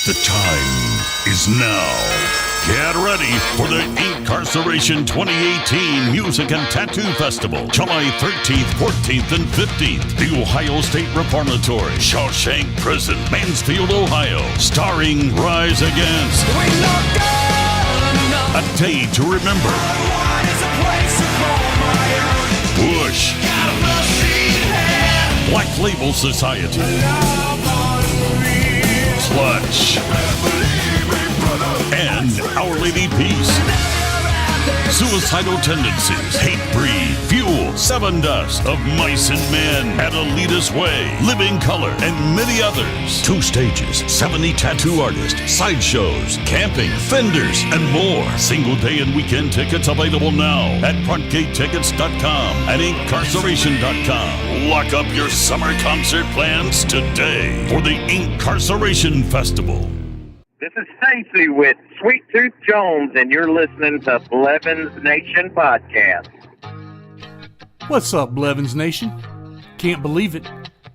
The time is now. Get ready for the Incarceration 2018 Music and Tattoo Festival, July 13th, 14th, and 15th. The Ohio State Reformatory, Shawshank Prison, Mansfield, Ohio. Starring Rise Against. A Day to Remember. Bush. Black Label Society. Clutch. And Our Lady Peace. Suicidal Tendencies, Hate Breed, Fuel, Seven Dust, Of Mice and Men, At Elitist Way, Living Color, and many others. 2 stages, 70 tattoo artists, sideshows, camping, vendors, and more. Single day and weekend tickets available now at frontgatetickets.com and incarceration.com. Lock up your summer concert plans today for the Incarceration Festival. This is Stacy with Sweet Tooth Jones, and you're listening to Blevins Nation Podcast. What's up, Blevins Nation? Can't believe it,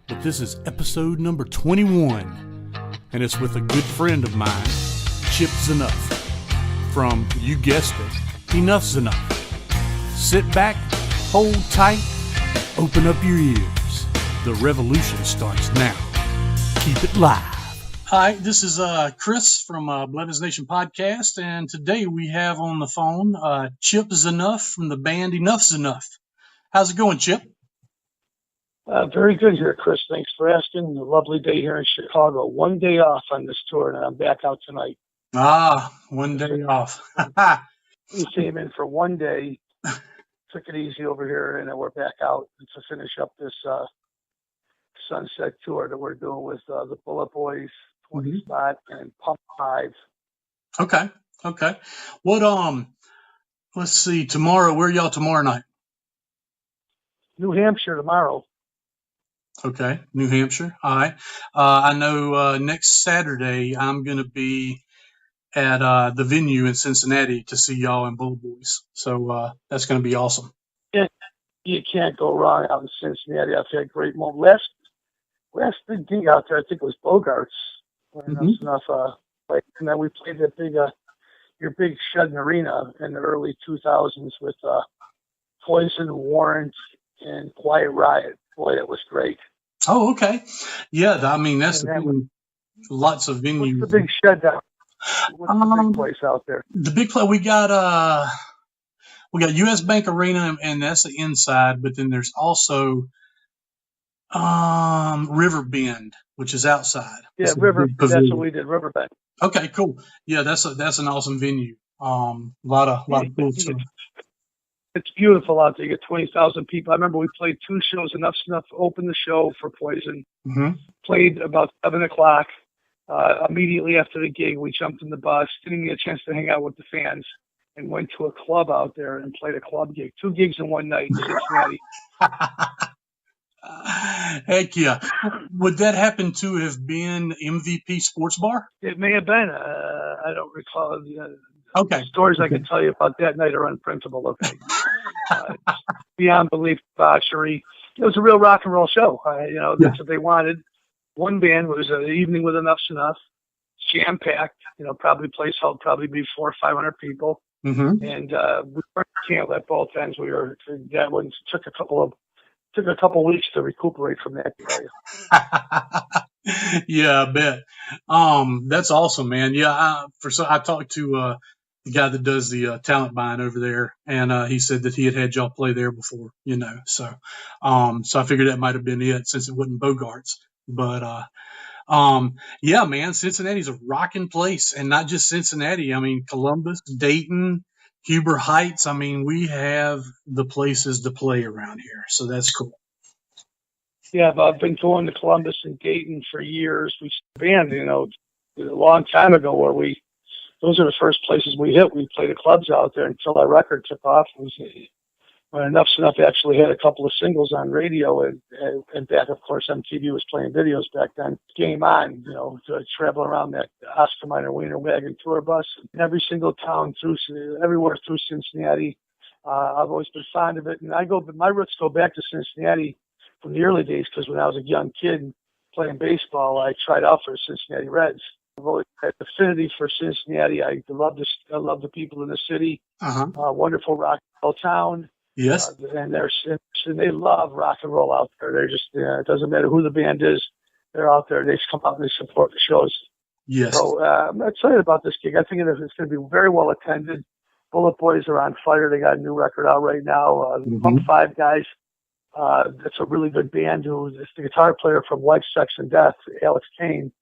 but this is episode number 21, and it's with a good friend of mine, Chip Znuff, from, you guessed it, Enough's Enough. Sit back, hold tight, open up your ears. The revolution starts now. Keep it live. Hi, this is Chris from Blevins Nation Podcast, and today we have on the phone Chip Znuff from the band Enough's Enough. How's it going, Chip? Very good here, Chris. Thanks for asking. A lovely day here in Chicago. 1 day off on this tour, and I'm back out tonight. Ah, 1 day off. We came in for 1 day, took it easy over here, and then we're back out to finish up this Sunset tour that we're doing with the Bullet Boys, 20 Spot, and Pump 5. Okay. What, let's see, tomorrow, where are y'all tomorrow night? New Hampshire tomorrow. Okay, New Hampshire. All right. I know next Saturday I'm going to be at the venue in Cincinnati to see y'all and Bullet Boys. So that's going to be awesome. Yeah, you can't go wrong out in Cincinnati. I've had great moments. Last big gig out there, I think it was Bogart's. And then we played that your big Shedden Arena in the early 2000s with Poison, Warrant, and Quiet Riot. Boy, that was great. Oh, okay. Yeah, I mean, that's the thing. Lots of venues. What's the big shed down? What's the big place out there? The big place, we got US Bank Arena, and that's the inside, but then there's also Riverbend, which is outside. Yeah, that's what we did, Riverbend. Okay, cool. Yeah, that's an awesome venue. A lot of cool stuff. It's beautiful out there. You get 20,000 people. I remember we played 2 shows. Enough Snuff opened the show for Poison. Played about 7 o'clock. Immediately after the gig, we jumped in the bus, didn't get a chance to hang out with the fans, and went to a club out there and played a club gig. 2 gigs in one night in Cincinnati. Heck yeah. Would that happen to have been MVP Sports Bar? It may have been. I don't recall. Okay. The stories I can tell you about that night are unprintable. Okay. Beyond belief debauchery. It was a real rock and roll show. That's what they wanted. One band was an evening with Enough's Enough, jam-packed. Probably place held probably be 400 or 500 people. And we can't let both ends. That one took a couple weeks to recuperate from that. Yeah, I bet. That's awesome, man. Yeah, I talked to the guy that does the talent buying over there, and he said that he had y'all play there before. So I figured that might have been it since it wasn't Bogart's. But yeah, man, Cincinnati's a rocking place, and not just Cincinnati. I mean, Columbus, Dayton, Huber Heights. I mean, we have the places to play around here, so that's cool. Yeah, I've been going to Columbus and Dayton for years. We band, a long time ago, where those are the first places we hit. We played the clubs out there until our record took off. When Enough's Enough actually had a couple of singles on radio, and back, of course, MTV was playing videos back then. Game on, to travel around that Oscar Mayer Wiener wagon tour bus, in every single town everywhere through Cincinnati. I've always been fond of it, and my roots go back to Cincinnati from the early days, because when I was a young kid playing baseball, I tried out for the Cincinnati Reds. really had affinity for Cincinnati. I love the people in the city. Wonderful rock and roll town. Yes. And they love rock and roll out there. They're just it doesn't matter who the band is. They're out there. They just come out and they support the shows. Yes. So I'm excited about this gig. I think it's going to be very well attended. Bullet Boys are on fire. They got a new record out right now. Punk 5 guys. That's a really good band. Who's the guitar player from Life, Sex, and Death, Alex Kane,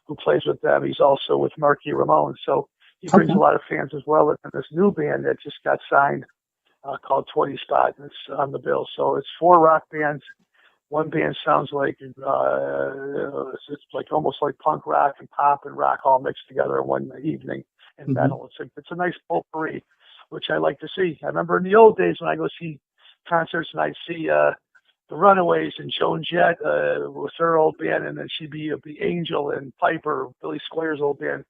who plays with them. He's also with Marky Ramone. So he brings a lot of fans as well. And this new band that just got signed called 20 Spot, and it's on the bill. So it's 4 rock bands. One band sounds like it's like almost like punk rock and pop and rock all mixed together in one evening in metal. It's a nice potpourri, which I like to see. I remember in the old days when I go see concerts and I'd see the Runaways and Joan Jett with her old band, and then she'd be Angel and Piper, Billy Squires' old band,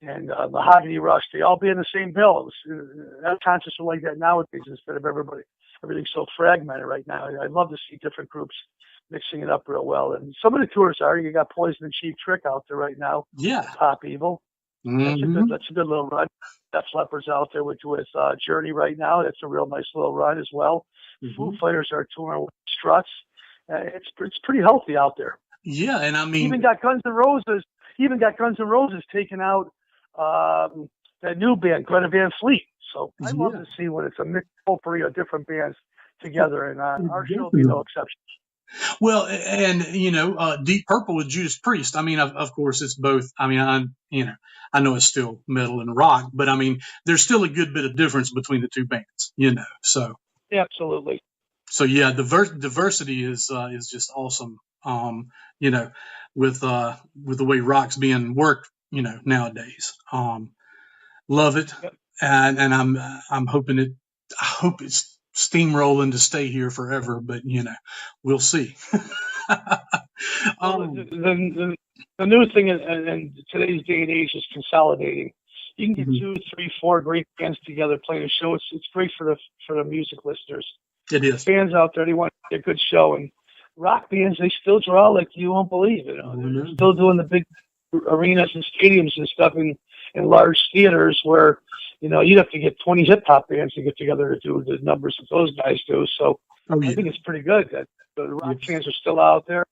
and Mahogany Rush. They all be in the same bill. Concerts are like that nowadays instead of everything's so fragmented right now. I'd love to see different groups mixing it up real well. And some of the tours are, you got Poison and Cheap Trick out there right now. Yeah. Pop Evil. That's a good little run. Def Leppard's out there with Journey right now. That's a real nice little run as well. Foo Fighters are touring with Struts. It's pretty healthy out there. Yeah, and I mean, even got Guns N' Roses taking out that new band, Greta Van Fleet. So I love to see when it's a mixed potpourri of different bands together, and our show will be no exception. Well, and Deep Purple with Judas Priest. I mean, of course, it's both. I mean, I know it's still metal and rock, but I mean, there's still a good bit of difference between the two bands. So yeah, absolutely. So yeah, diversity is just awesome. With the way rock's being worked, nowadays. Love it, and I'm hoping it. I hope it's steamrolling to stay here forever, but we'll see. The new thing in today's day and age is consolidating. You can get 2, 3, 4 great bands together playing a show. It's great for the music listeners. It is. Fans out there, they want a good show, and rock bands, they still draw like you won't believe. They're still doing the big arenas and stadiums and stuff in large theaters where you'd have to get 20 hip hop bands to get together to do the numbers that those guys do. So I think it's pretty good that the rock fans are still out there,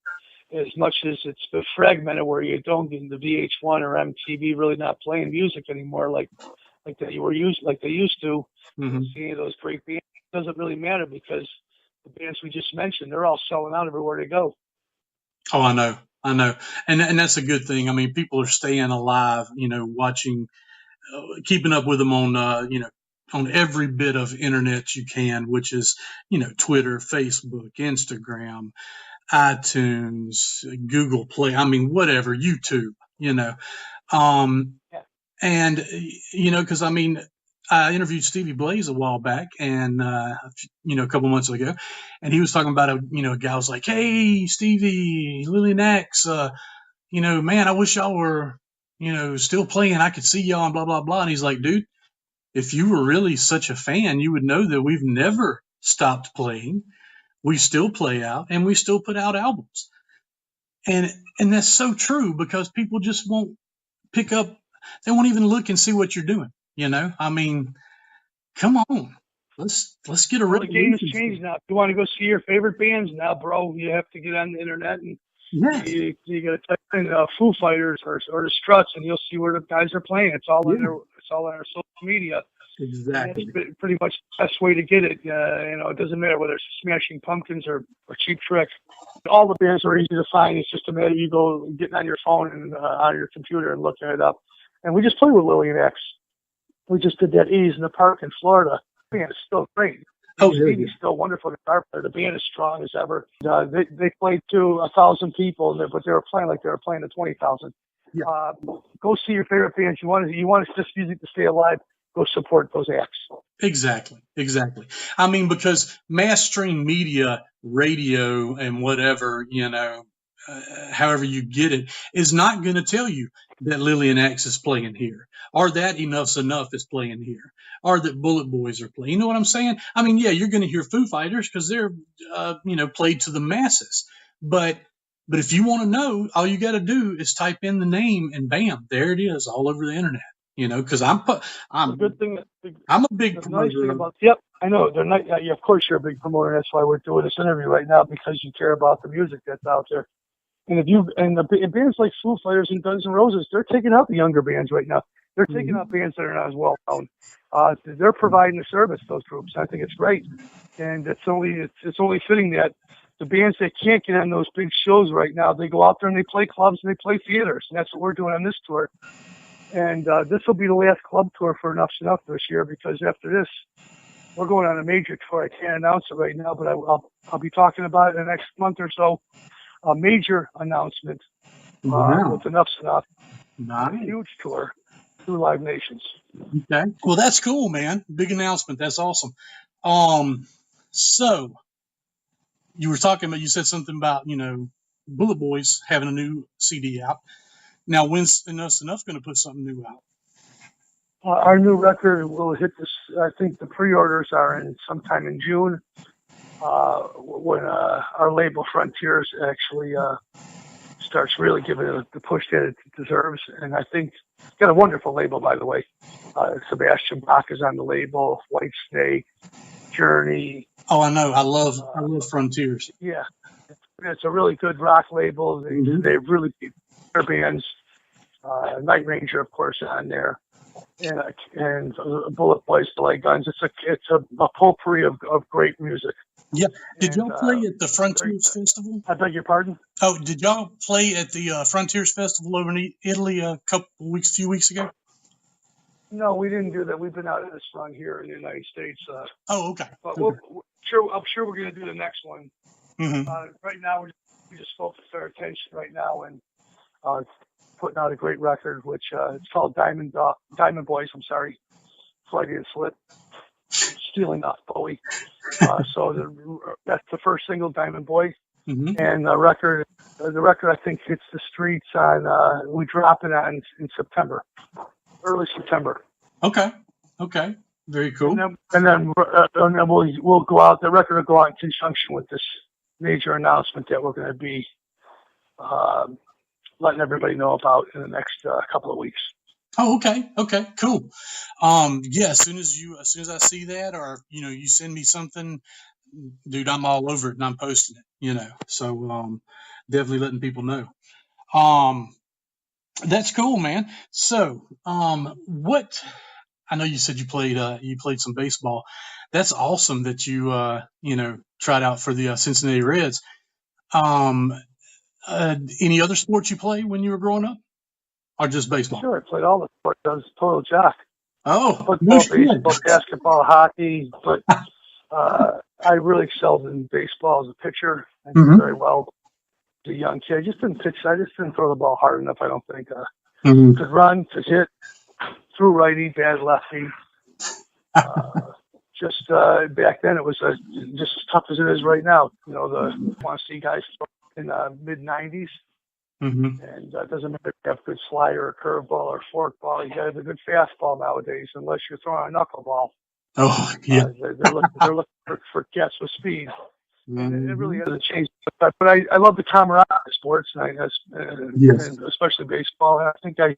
as much as it's been fragmented where you don't get the VH1 or MTV really not playing music anymore like they used to. Seeing those great bands doesn't really matter because the bands we just mentioned, they're all selling out everywhere they go. Oh, I know. And that's a good thing. I mean, people are staying alive, watching, keeping up with them on, on every bit of internet you can, which is, Twitter, Facebook, Instagram, iTunes, Google Play. I mean, whatever, YouTube, and, because I mean, I interviewed Stevie Blaze a while back and, a couple months ago, and he was talking about a guy was like, "Hey, Stevie, Lillian X, man, I wish y'all were, still playing. I could see y'all and blah, blah, blah." And he's like, "Dude, if you were really such a fan, you would know that we've never stopped playing. We still play out and we still put out albums." And that's so true because people just won't pick up. They won't even look and see what you're doing. I mean, come on, let's get a real. The game has changed now. If you want to go see your favorite bands now, bro, you have to get on the internet and you got to type in Foo Fighters or the Struts, and you'll see where the guys are playing. It's all on our social media. Exactly. And that's pretty much the best way to get it. It doesn't matter whether it's Smashing Pumpkins or Cheap Trick. All the bands are easy to find. It's just a matter of you getting on your phone and on your computer and looking it up. And we just played with Lillian X. We just did that Ease in the Park in Florida. The band is still great. Stevie's still a wonderful guitar player. The band is strong as ever. They played to 1,000 people, but they were playing like they were playing to 20,000. Yeah. Go see your favorite bands. You want this music to stay alive. Go support those acts. Exactly. I mean, because mass stream media, radio, and whatever, however you get it, is not going to tell you that Lillian X is playing here, or that Enough's Znuff is playing here, or that Bullet Boys are playing. You know what I'm saying? I mean, yeah, you're going to hear Foo Fighters because they're, played to the masses. But But if you want to know, all you got to do is type in the name, and bam, there it is, all over the internet. Because The I'm good thing, I'm a big the nice thing promoter of. about, yep, I know they're not. Yeah, of course you're a big promoter. That's why we're doing this interview right now, because you care about the music that's out there. And bands like Foo Fighters and Guns N' Roses, they're taking out the younger bands right now. They're taking out bands that are not as well known. They're providing a service, those groups. I think it's great, and it's only fitting that the bands that can't get on those big shows right now, they go out there and they play clubs and they play theaters, and that's what we're doing on this tour. And this will be the last club tour for Enough's Enough this year, because after this, we're going on a major tour. I can't announce it right now, but I'll be talking about it in the next month or so. A major announcement with Enough's Enough. Nice. A huge tour through Live Nations. Okay. Well, that's cool, man. Big announcement. That's awesome. So you were talking about, you said something about, Bullet Boys having a new CD out. Now, when's Enough's Enough going to put something new out? Our new record will hit this. I think the pre-orders are in sometime in June, when our label Frontiers actually starts really giving it the push that it deserves. And I think it's got a wonderful label, by the way. Sebastian Bach is on the label, White Snake, Journey. Oh, I know. I love Frontiers. Yeah, it's a really good rock label. They really beat their bands. Night Ranger, of course, on there, and Bullet Boys, the Light Guns. It's a potpourri of great music. Yeah. Did y'all play at the Frontiers Festival? I beg your pardon? Oh, did y'all play at the Frontiers Festival over in Italy a few weeks ago? No, we didn't do that. We've been out in this run here in the United States. Oh, okay. But I'm sure we're going to do the next one. Mm-hmm. Right now, we just focus our attention right now and putting out a great record, which it's called Diamond Boys. I'm sorry, Freudian slip, stealing off Bowie. So that's the first single, Diamond Boy, and the record I think hits the streets on. We drop it on in September, early September. Okay. Very cool. And then we'll go out. The record will go out in conjunction with this major announcement that we're going to be letting everybody know about in the next couple of weeks. Oh, okay, cool. Yeah, as soon as I see that, or you send me something, dude, I'm all over it and I'm posting it. So definitely letting people know. That's cool, man. So what? I know you said you played some baseball. That's awesome that you tried out for the Cincinnati Reds. Any other sports you played when you were growing up, or just baseball? Sure, I played all the sports. I was a total jock. Oh, Football, baseball, basketball, hockey, but I really excelled in baseball as a pitcher. I did very well as a young kid. I just didn't throw the ball hard enough, I don't think. Could run, could hit, threw righty, bad lefty. Just back then, it was just as tough as it is right now. Want to see guys in the mid-90s. And it doesn't matter if you have a good slider, or curveball, or forkball. You got to have a good fastball nowadays, unless you're throwing a knuckleball. Oh, yeah. They're looking for cats with speed. And it really hasn't changed. But I love the camaraderie of sports, and especially baseball. And I think I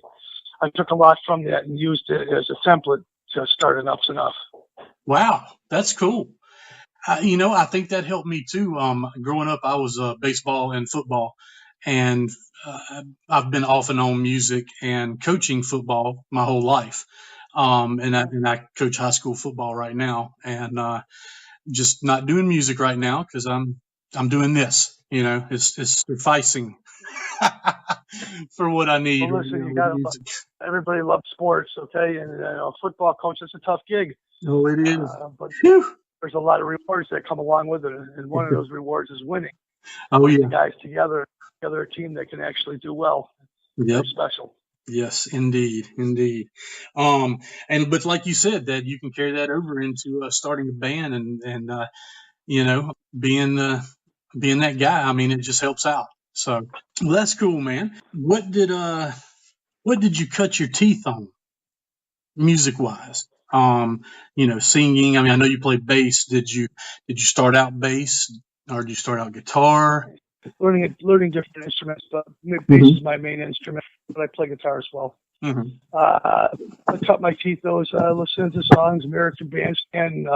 took a lot from that and used it as a template to start Enough's Enough. Wow, that's cool. I think that helped me too. Growing up, I was baseball and football, and I've been off and on music and coaching football my whole life. And I coach high school football right now, and just not doing music right now because I'm doing this. It's sufficing for what I need. Well, listen, everybody loves sports, okay? And football coach, it's a tough gig. Oh, it is. But there's a lot of rewards that come along with it, and one of those rewards is winning. Oh, yeah. The guys together a team that can actually do well. Yep. It's special. Yes, indeed. But like you said, that you can carry that over into starting a band and being that guy. I mean, it just helps out. So, well, that's cool, man. What did you cut your teeth on, music wise? Singing. I mean, I know you play bass. Did you start out bass, or did you start out guitar? learning different instruments, but bass is my main instrument, but I play guitar as well. Mm-hmm. I cut my teeth listening to songs, American Bandstand,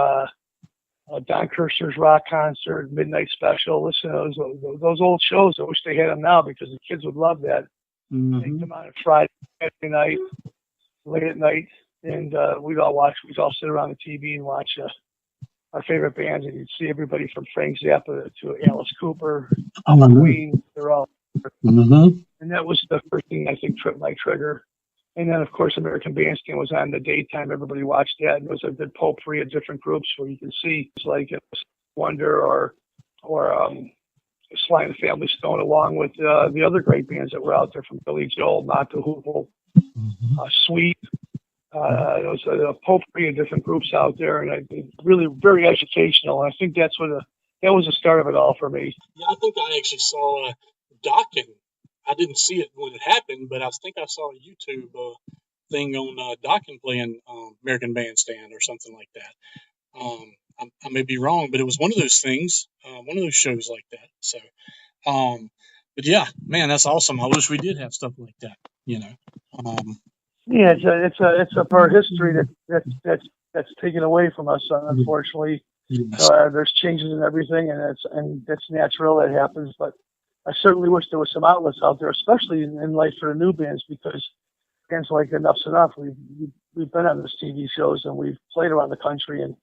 Don Kirshner's rock concert, Midnight Special. Listen to those old shows. I wish they had them now because the kids would love that. Mm-hmm. They come on Friday night, late at night, and we'd all sit around the TV and watch our favorite bands, and you'd see everybody from Frank Zappa to Alice Cooper, Queen. They're all, and that was the first thing I think tripped my trigger. And then, of course, American Bandstand was on in the daytime. Everybody watched that, and it was a good potpourri of different groups where you can see it's like Wonder or Sly and the Family Stone, along with the other great bands that were out there from Billy Joel, Not the Hoople, Sweet. There was a potpourri of different groups out there, and I really very educational. And I think that was the start of it all for me. Yeah, I think I actually saw Dokken. I didn't see it when it happened, but I think I saw a YouTube thing on Dokken playing American Bandstand or something like that. I may be wrong, but it was one of those things, one of those shows like that. So, but yeah, man, that's awesome. I wish we did have stuff like that, you know. Yeah, it's a part of history that's taken away from us, unfortunately. Yes. There's changes in everything, and that's natural. That happens, but I certainly wish there was some outlets out there, especially in life for the new bands, because bands like Enough's Enough, we've been on these TV shows and we've played around the country and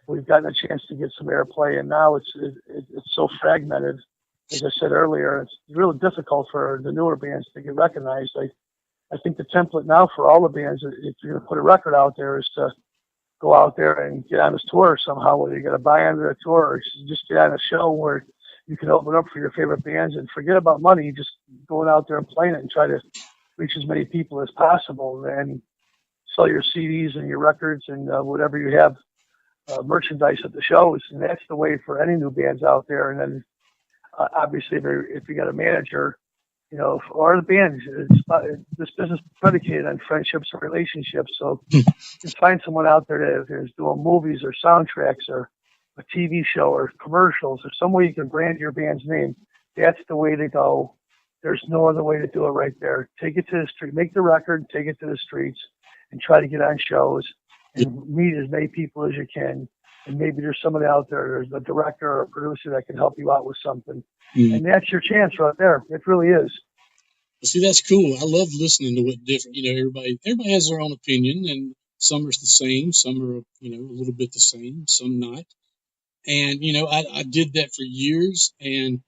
we've gotten a chance to get some airplay. And now it's so fragmented. As I said earlier, it's really difficult for the newer bands to get recognized. I think the template now for all the bands, if you're going to put a record out there, is to go out there and get on this tour somehow, whether you got to buy onto a tour or just get on a show where you can open up for your favorite bands and forget about money, just going out there and playing it and try to reach as many people as possible and sell your CDs and your records and whatever you have, merchandise at the shows. And that's the way for any new bands out there. And then obviously if you got a manager, you know, or the band, this business is predicated on friendships and relationships. So just find someone out there that is doing movies or soundtracks or a TV show or commercials or some way you can brand your band's name. That's the way to go. There's no other way to do it right there. Take it to the street, make the record, take it to the streets and try to get on shows and meet as many people as you can. And maybe there's somebody out there, there's a director or a producer that can help you out with something. And that's your chance right there. It really is. See, that's cool. I love listening to what different, you know, everybody has their own opinion, and some are the same, some are, you know, a little bit the same, some not. And, you know, I did that for years, and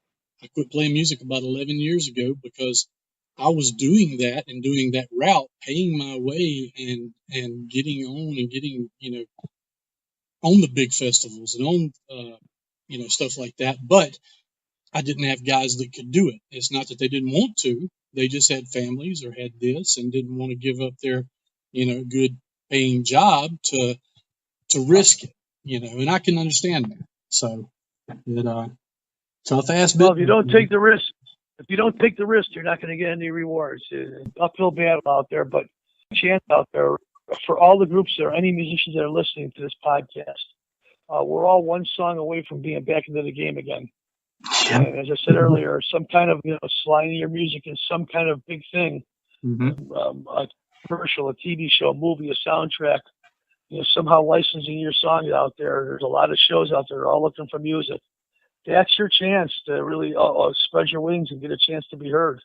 I quit playing music about 11 years ago because I was doing that and doing that route, paying my way and getting on and getting, you know, on the big festivals and on, you know, stuff like that. But I didn't have guys that could do it. It's not that they didn't want to. They just had families or had this and didn't want to give up their, you know, good paying job to risk it, you know, and I can understand that. So, tough ass. Well, if you don't take the risk, you're not going to get any rewards. It's uphill battle out there, but chance out there for all the groups or any musicians that are listening to this podcast. We're all one song away from being back into the game again. Yeah. And as I said earlier, some kind of, you know, sliding your music in some kind of big thing, a commercial, a TV show, a movie, a soundtrack, you know, somehow licensing your song out there. There's a lot of shows out there all looking for music. That's your chance to really spread your wings and get a chance to be heard.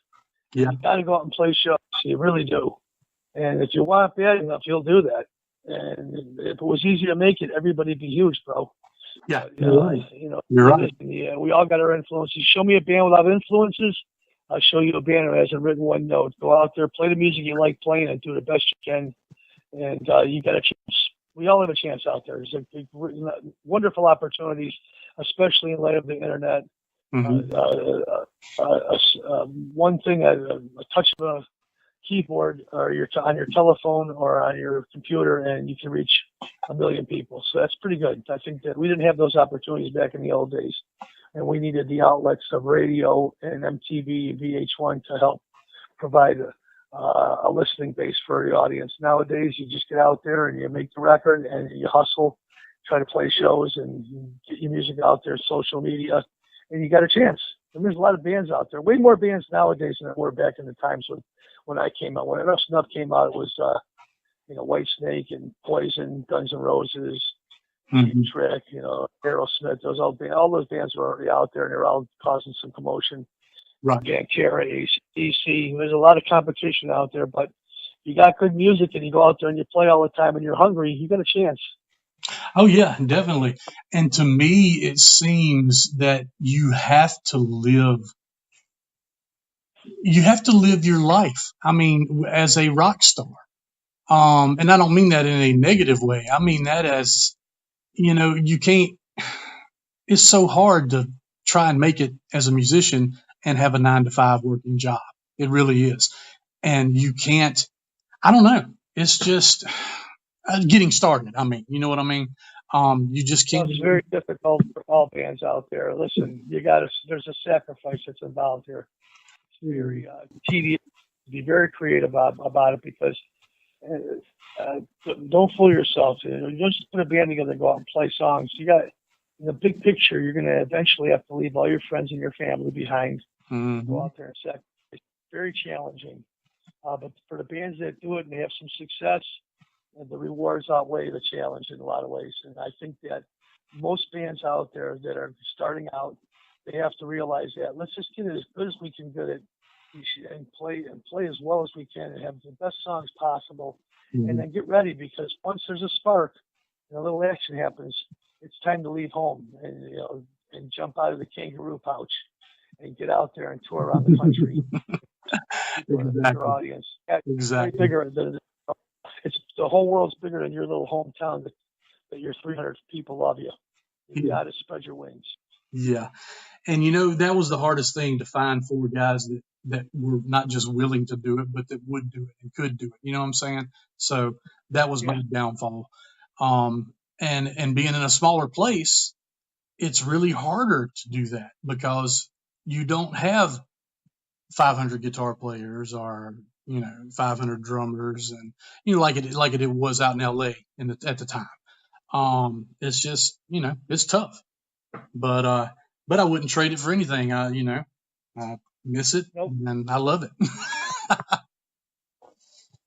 Yeah. You got to go out and play shows. You really do. And if you want bad enough, you'll do that. And if it was easy to make it, everybody'd be huge, bro. Yeah, you're right. You know, you're right. Yeah, we all got our influences. Show me a band without influences, I'll show you a band that hasn't written one note. Go out there, play the music you like playing, and do the best you can. And you got a chance. We all have a chance out there. There's wonderful opportunities, especially in light of the internet. One thing, a touch of a keyboard or on your telephone or on your computer, and you can reach 1 million people. So that's pretty good. I think that we didn't have those opportunities back in the old days, and we needed the outlets of radio and MTV, VH1 to help provide a listening base for the audience. Nowadays, you just get out there and you make the record and you hustle, try to play shows and get your music out there, social media, and you got a chance. And there's a lot of bands out there. Way more bands nowadays than there were back in the times when I came out. When Snuff came out, it was White Snake and Poison, Guns N' Roses, Cheap Trick, Aerosmith. All those bands were already out there, and they're all causing some commotion. Right. Gangkera, AC/DC. There's a lot of competition out there, but you got good music and you go out there and you play all the time and you're hungry, you got a chance. Oh yeah, definitely. And to me, it seems that you have to live your life. I mean, as a rock star. And I don't mean that in a negative way. I mean that as, you can't, it's so hard to try and make it as a musician and have a 9-to-5 working job. It really is. And you can't, I don't know. It's just getting started. I mean, you know what I mean? You just can't. Well, it's very difficult for all bands out there. Listen, there's a sacrifice that's involved here. It's very tedious. Be very creative about it, because don't fool yourself. You don't just put a band together and go out and play songs. You got, in the big picture, you're going to eventually have to leave all your friends and your family behind. Go out there and sacrifice. It's very challenging. But for the bands that do it and they have some success, the rewards outweigh the challenge in a lot of ways. And I think that most bands out there that are starting out, they have to realize that let's just get as good as we can get it and play as well as we can and have the best songs possible. And then get ready, because once there's a spark and a little action happens, it's time to leave home and jump out of the kangaroo pouch and get out there and tour around the country. Exactly. Your audience. Exactly. Bigger than the whole world's bigger than your little hometown that your 300 people love you. You got to spread your wings. Yeah. And that was the hardest thing to find for guys that were not just willing to do it, but that would do it and could do it. You know what I'm saying? So that was my downfall. And being in a smaller place, it's really harder to do that because you don't have 500 guitar players or 500 drummers, and like it was out in LA at the time. It's just it's tough, but I wouldn't trade it for anything. I miss it. Nope. And I love it.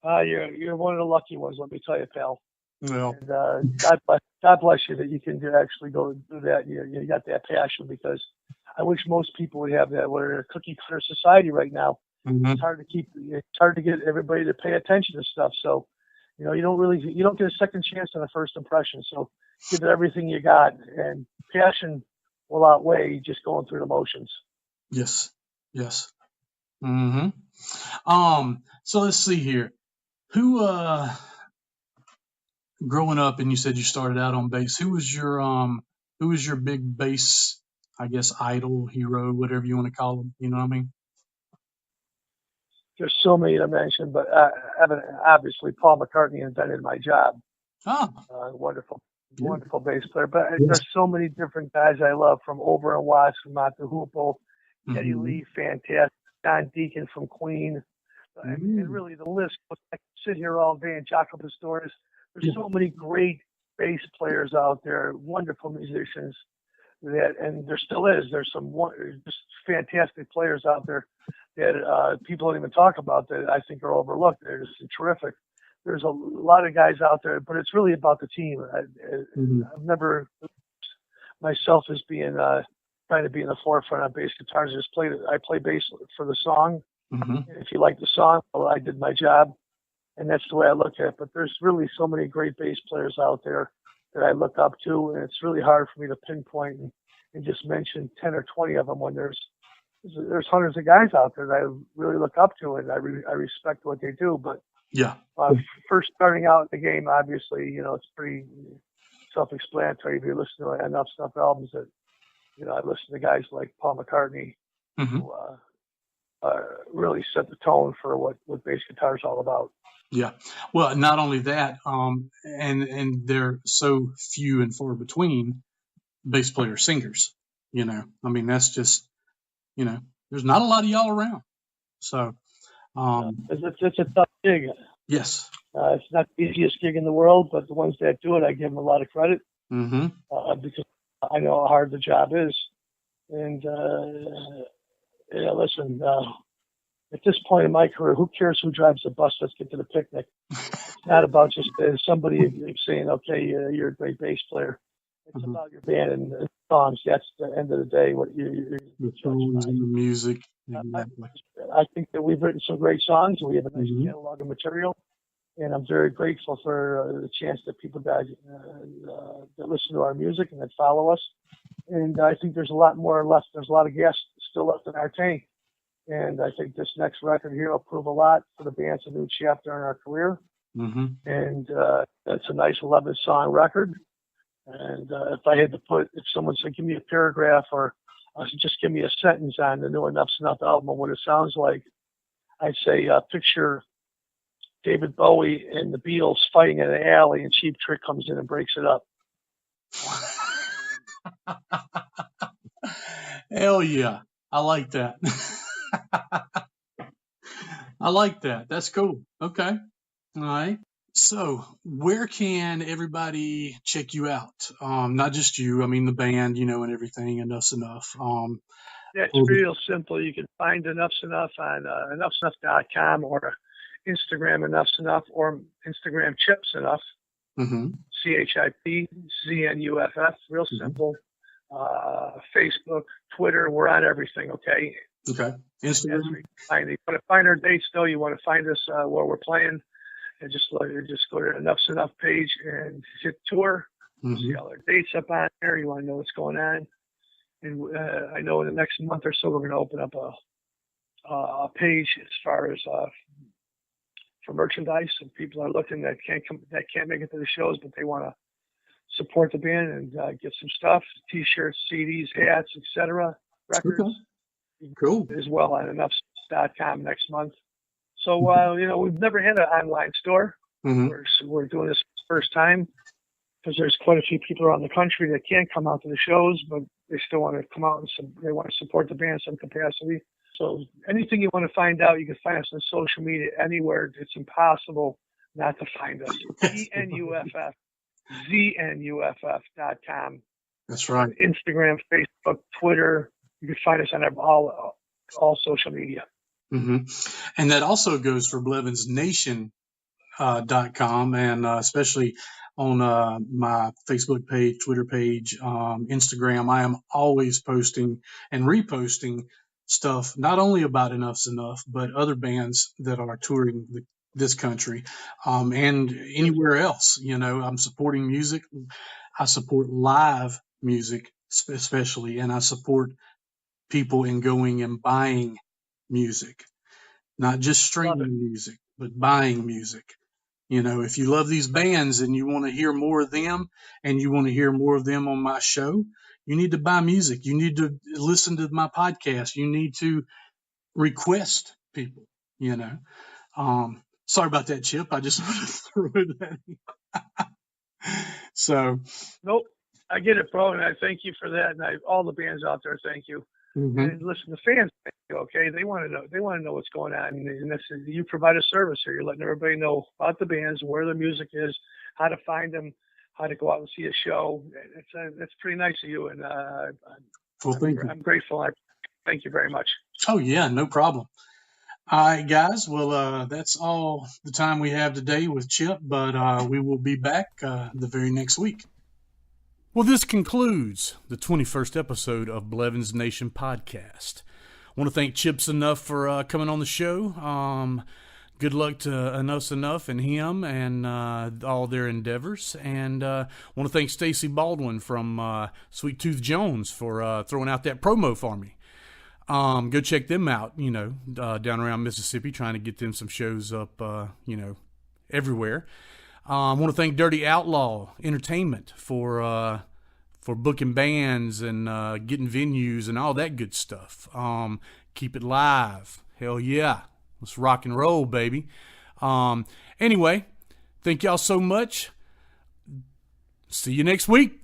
You're one of the lucky ones, let me tell you, pal. Well, And, God bless you that you can actually go do that. You got that passion, because I wish most people would have that. We're in a cookie cutter society right now. It's hard to get everybody to pay attention to stuff. So, you don't get a second chance on a first impression. So give it everything you got, and passion will outweigh just going through the motions. Yes. So let's see here. Who, growing up, and you said you started out on bass, who was your big bass, I guess, idol, hero, whatever you want to call them? You know what I mean? There's so many to mention, but obviously Paul McCartney invented my job. Oh. Wonderful bass player. But there's so many different guys I love, from Ober and Watts, from Mott the Hoople, Geddy Lee, fantastic, John Deacon from Queen. And really the list, I could sit here all day and jack up the stories. There's so many great bass players out there, wonderful musicians, and there still is. There's some just fantastic players out there that people don't even talk about, that I think are overlooked. They're just terrific. There's a lot of guys out there, but it's really about the team. I've never myself as being trying to be in the forefront of bass guitars. I play bass for the song. If you like the song, well, I did my job, and that's the way I look at it. But there's really so many great bass players out there that I look up to, and it's really hard for me to pinpoint and just mention 10 or 20 of them when there's hundreds of guys out there that I really look up to, and I respect what they do. But first starting out in the game, obviously, it's pretty self-explanatory. If you listen to enough Snuff albums, that I listen to guys like Paul McCartney, who really set the tone for what bass guitar is all about. Yeah. Well, not only that, and they're so few and far between bass player singers. I mean, that's just, there's not a lot of y'all around. So, it's a tough gig. Yes. It's not the easiest gig in the world, but the ones that do it, I give them a lot of credit, because I know how hard the job is. And Yeah, listen, at this point in my career, who cares who drives the bus? Let's get to the picnic. It's not about just somebody saying, okay, you're a great bass player. It's about your band and the songs. That's the end of the day. What you're The songs and the music. Exactly. I think that we've written some great songs. We have a nice catalog of material. And I'm very grateful for the chance that people that listen to our music and that follow us. And I think there's a lot more left. There's a lot of gas still left in our tank. And I think this next record here will prove a lot for the band. It's a new chapter in our career. Mm-hmm. And it's a nice 11-song record. And if someone said, give me a paragraph or just give me a sentence on the new Enough's Enough album, what it sounds like, I'd say picture David Bowie and the Beatles fighting in an alley, and Cheap Trick comes in and breaks it up. Hell yeah. I like that. I like that. That's cool. Okay. All right. So where can everybody check you out? Not just you, I mean the band, and everything, Enough's Enough. Yeah, it's real simple. You can find Enough's Enough on enoughsenough.com or Instagram Enough's Enough or Instagram Chips Enough. Mm-hmm. ChipZnuff. Real simple. Facebook, Twitter, we're on everything. Okay. Okay. Instagram. You want to find our dates though? You want to find us where we're playing? And just go to Enough's Enough page and hit tour. Mm-hmm. See all our dates up on there. You want to know what's going on. And I know in the next month or so we're going to open up a page as far as for merchandise, and people are looking that can't make it to the shows, but they want to support the band and get some stuff: T-shirts, CDs, hats, etc. Records. Okay. Cool. As well on enoughs.com next month. So we've never had an online store. Mm-hmm. We're doing this for the first time because there's quite a few people around the country that can't come out to the shows, but they still want to come out and they want to support the band in some capacity. So anything you want to find out, you can find us on social media anywhere. It's impossible not to find us. ZNUFF.com. That's right. Instagram, Facebook, Twitter. You can find us on all social media. Mm-hmm. And that also goes for BlevinsNation.com, and especially on my Facebook page, Twitter page, Instagram. I am always posting and reposting stuff, not only about Enough's Enough, but other bands that are touring this country and anywhere else. I'm supporting music. I support live music, especially, and I support people in going and buying music, not just streaming music, but buying music. If you love these bands and you want to hear more of them and you want to hear more of them on my show, you need to buy music. You need to listen to my podcast. You need to request people, Sorry about that, Chip. I just want to throw that in. So. Nope. I get it, bro. And I thank you for that. And all the bands out there, thank you. Mm-hmm. And listen, the fans, okay, they want to know. They want to know what's going on. And this is, you provide a service here. You're letting everybody know about the bands, where their music is, how to find them, how to go out and see a show. It's pretty nice of you. And I'm grateful. I thank you very much. Oh yeah, no problem. All right, guys. Well, that's all the time we have today with Chip, but we will be back the very next week. Well, this concludes the 21st episode of Blevins Nation Podcast. I want to thank Chips Znuff for coming on the show. Good luck to Enough's Enough and him and all their endeavors. And I want to thank Stacy Baldwin from Sweet Tooth Jones for throwing out that promo for me. Go check them out, down around Mississippi, trying to get them some shows up, everywhere. I want to thank Dirty Outlaw Entertainment for booking bands and getting venues and all that good stuff. Keep it live. Hell yeah. Let's rock and roll, baby. Anyway, thank y'all so much. See you next week.